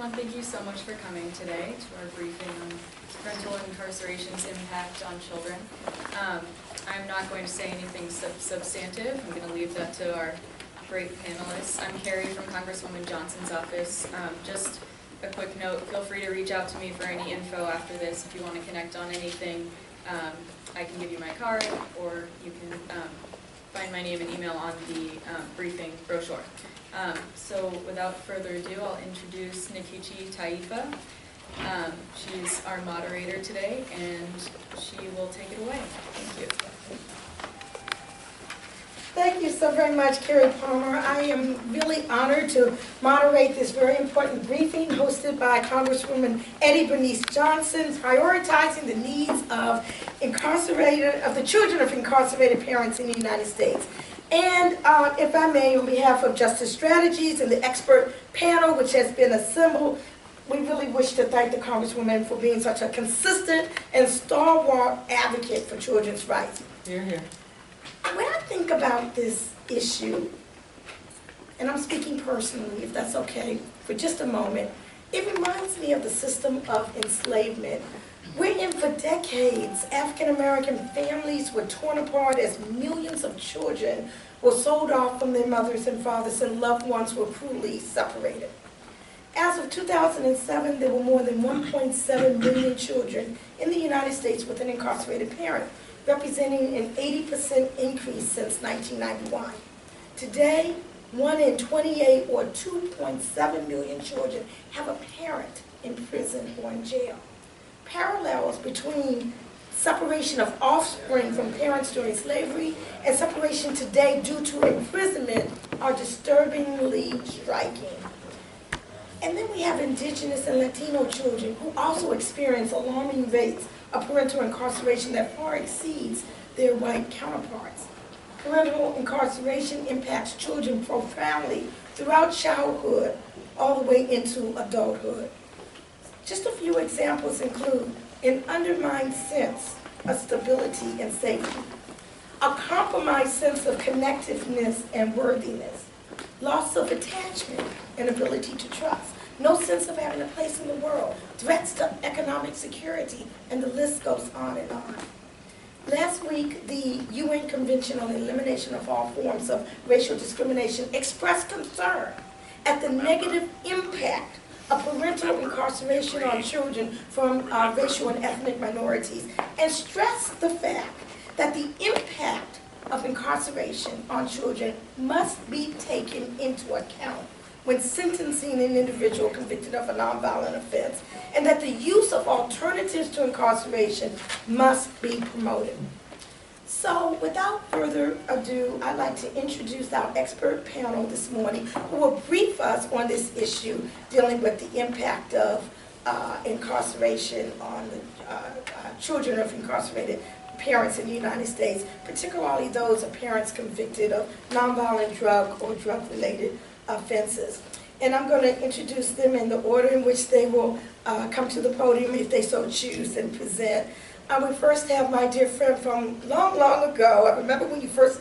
everyone, thank you so much for coming today to our briefing on parental incarceration's impact on children. I'm not going to say anything substantive. I'm going to leave that to our great panelists. I'm Carrie from Congresswoman Johnson's office. Just a quick note, feel free to reach out to me for any info after this if you want to connect on anything. I can give you my card, or you can find my name and email on the briefing brochure. So without further ado, I'll introduce Nikichi Taifa. She's our moderator today, and she will take it away. Thank you. Thank you so very much, Carrie Palmer. I am really honored to moderate this very important briefing hosted by Congresswoman Eddie Bernice Johnson, prioritizing the needs of the children of incarcerated parents in the United States. And if I may, on behalf of Justice Strategies and the expert panel which has been assembled, we really wish to thank the Congresswoman for being such a consistent and stalwart advocate for children's rights. Hear, hear. When I think about this issue, and I'm speaking personally, if that's okay, for just a moment, it reminds me of the system of enslavement, wherein for decades, African-American families were torn apart as millions of children were sold off from their mothers and fathers, and loved ones were cruelly separated. As of 2007, there were more than 1.7 million children in the United States with an incarcerated parent, representing an 80% increase since 1991. Today, 1 in 28, or 2.7 million children, have a parent in prison or in jail. Parallels between separation of offspring from parents during slavery and separation today due to imprisonment are disturbingly striking. And then we have indigenous and Latino children who also experience alarming rates of parental incarceration that far exceeds their white counterparts. Parental incarceration impacts children profoundly throughout childhood all the way into adulthood. Just a few examples include an undermined sense of stability and safety, a compromised sense of connectiveness and worthiness, loss of attachment and ability to trust, no sense of having a place in the world, threats to economic security, and the list goes on and on. Last week, the UN Convention on the Elimination of All Forms of Racial Discrimination expressed concern at the negative impact of parental incarceration on children from racial and ethnic minorities, and stressed the fact that the impact of incarceration on children must be taken into account when sentencing an individual convicted of a nonviolent offense, and that the use of alternatives to incarceration must be promoted. So, without further ado, I'd like to introduce our expert panel this morning who will brief us on this issue dealing with the impact of incarceration on the children of incarcerated parents in the United States, particularly those of parents convicted of nonviolent drug or drug-related offenses. And I'm going to introduce them in the order in which they will come to the podium if they so choose and present. I would first have my dear friend from long, long ago. I remember when you first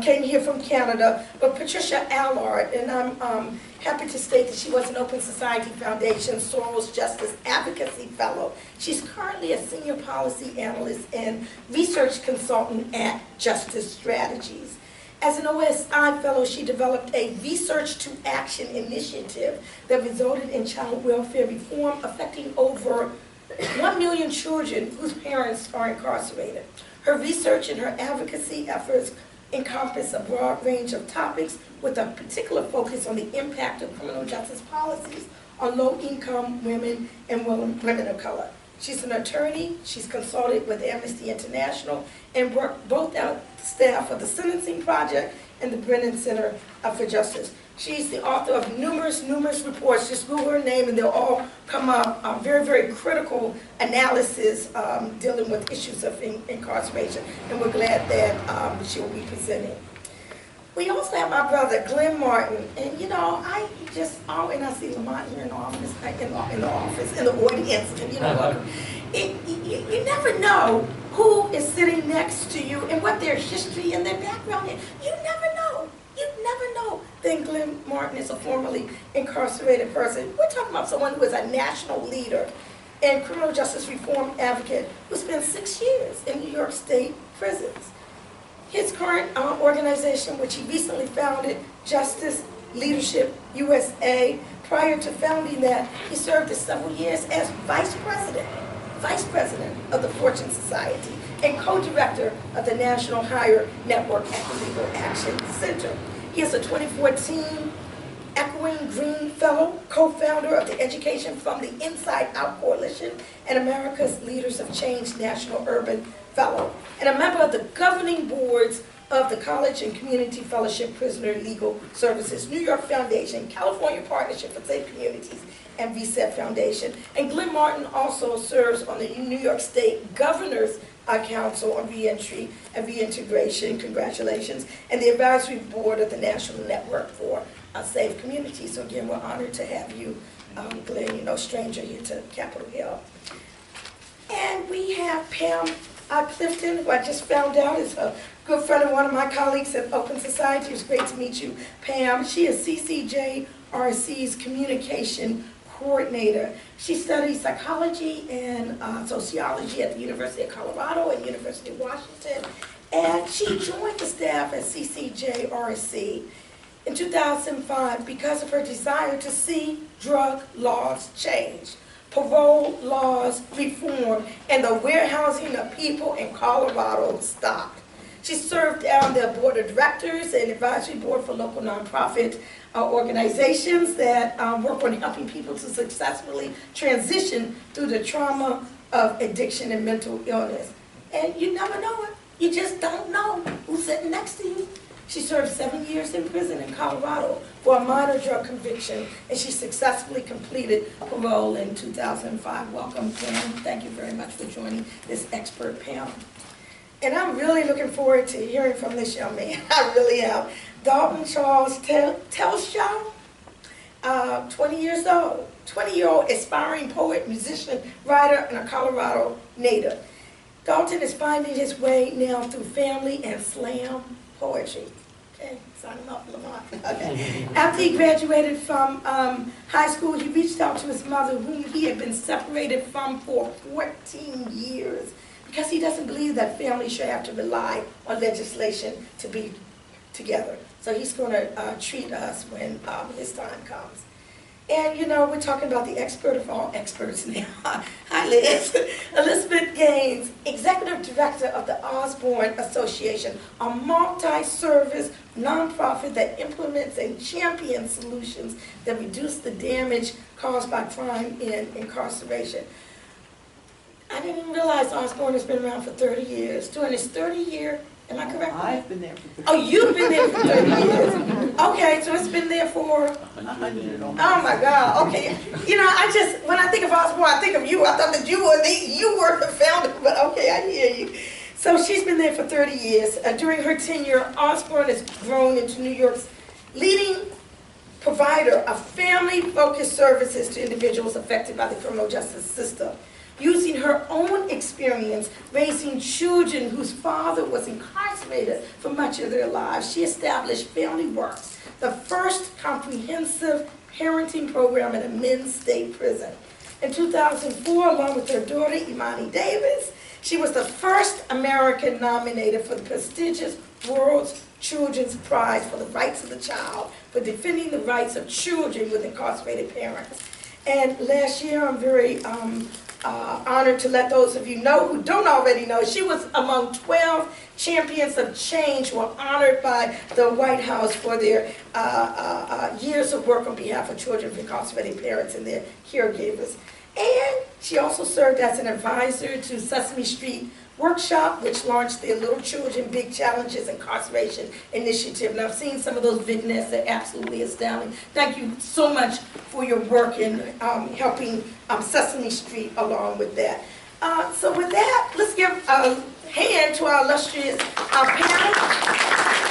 came here from Canada, but Patricia Allard, and I'm happy to state that she was an Open Society Foundation Soros Justice Advocacy Fellow. She's currently a Senior Policy Analyst and Research Consultant at Justice Strategies. As an OSI Fellow, she developed a Research to Action initiative that resulted in child welfare reform affecting over 1 million children whose parents are incarcerated. Her research and her advocacy efforts encompass a broad range of topics with a particular focus on the impact of criminal justice policies on low-income women and women of color. She's an attorney, she's consulted with Amnesty International, and worked both out the staff of the Sentencing Project and the Brennan Center for Justice. She's the author of numerous reports. Just Google her name and they'll all come up. Very, very critical analysis dealing with issues of incarceration, and we're glad that she will be presenting. We also have my brother, Glenn Martin, and you know, I see Lamont here in the office, in the audience, and you know, you never know who is sitting next to you and what their history and their background is. You never know think Glenn Martin is a formerly incarcerated person. We're talking about someone who is a national leader and criminal justice reform advocate who spent 6 years in New York State prisons. His current organization, which he recently founded, Justice Leadership USA, prior to founding that, he served several years as vice president of the Fortune Society and co-director of the National Higher Network and Legal Action Center. He is a 2014 Echoing Green Fellow, co-founder of the Education from the Inside Out Coalition, and America's Leaders of Change National Urban Fellow, and a member of the governing boards of the College and Community Fellowship Prisoner Legal Services, New York Foundation, California Partnership for Safe Communities, and VSET Foundation. And Glenn Martin also serves on the New York State Governor's Council on Reentry and Reintegration, congratulations, and the advisory board of the National Network for Safe Communities. So again, we're honored to have you, Glenn, you know, stranger here to Capitol Hill. And we have Pam Clifton, who I just found out is a good friend of one of my colleagues at Open Society. It's great to meet you, Pam. She is CCJRC's communication coordinator. She studies psychology and sociology at the University of Colorado and University of Washington. And she joined the staff at CCJRC in 2005 because of her desire to see drug laws change, parole laws reform, and the warehousing of people in Colorado stopped. She served on the board of directors and advisory board for local nonprofit organizations that work on helping people to successfully transition through the trauma of addiction and mental illness. And you never know it. You just don't know who's sitting next to you. She served 7 years in prison in Colorado for a minor drug conviction, and she successfully completed parole in 2005. Welcome, Pam. Thank you very much for joining this expert panel. And I'm really looking forward to hearing from this young man. I really am. Dalton Charles Telshaw, 20 years old, 20-year-old aspiring poet, musician, writer, and a Colorado native. Dalton is finding his way now through family and slam poetry. Okay, sign him up, Lamont. Okay. After he graduated from high school, he reached out to his mother, whom he had been separated from for 14 years, because he doesn't believe that families should have to rely on legislation to be together. So he's going to treat us when his time comes. And you know, we're talking about the expert of all experts now. Hi, Liz. Elizabeth Gaines, Executive Director of the Osborne Association, a multi-service nonprofit that implements and champions solutions that reduce the damage caused by crime and incarceration. I didn't even realize Osborne has been around for 30 years. During his 30-year, am I correct? I've been there for 30 years. Oh, you've been there for 30 years. Okay, so it's been there for... 100. Oh my God, okay. You know, when I think of Osborne, I think of you. I thought that you were the founder, but okay, I hear you. So she's been there for 30 years. During her tenure, Osborne has grown into New York's leading provider of family-focused services to individuals affected by the criminal justice system. Using her own experience raising children whose father was incarcerated for much of their lives, she established Family Works, the first comprehensive parenting program in a men's state prison. In 2004, along with her daughter, Imani Davis, she was the first American nominated for the prestigious World Children's Prize for the Rights of the Child for defending the rights of children with incarcerated parents. And last year, I'm very honored to let those of you know who don't already know, she was among 12 champions of change who were honored by the White House for their years of work on behalf of children of incarcerated parents and their caregivers. And she also served as an advisor to Sesame Street Workshop, which launched their Little Children Big Challenges Incarceration Initiative. And I've seen some of those vignettes. They're absolutely astounding. Thank you so much for your work in helping Sesame Street along with that. So with that, let's give a hand to our illustrious panel.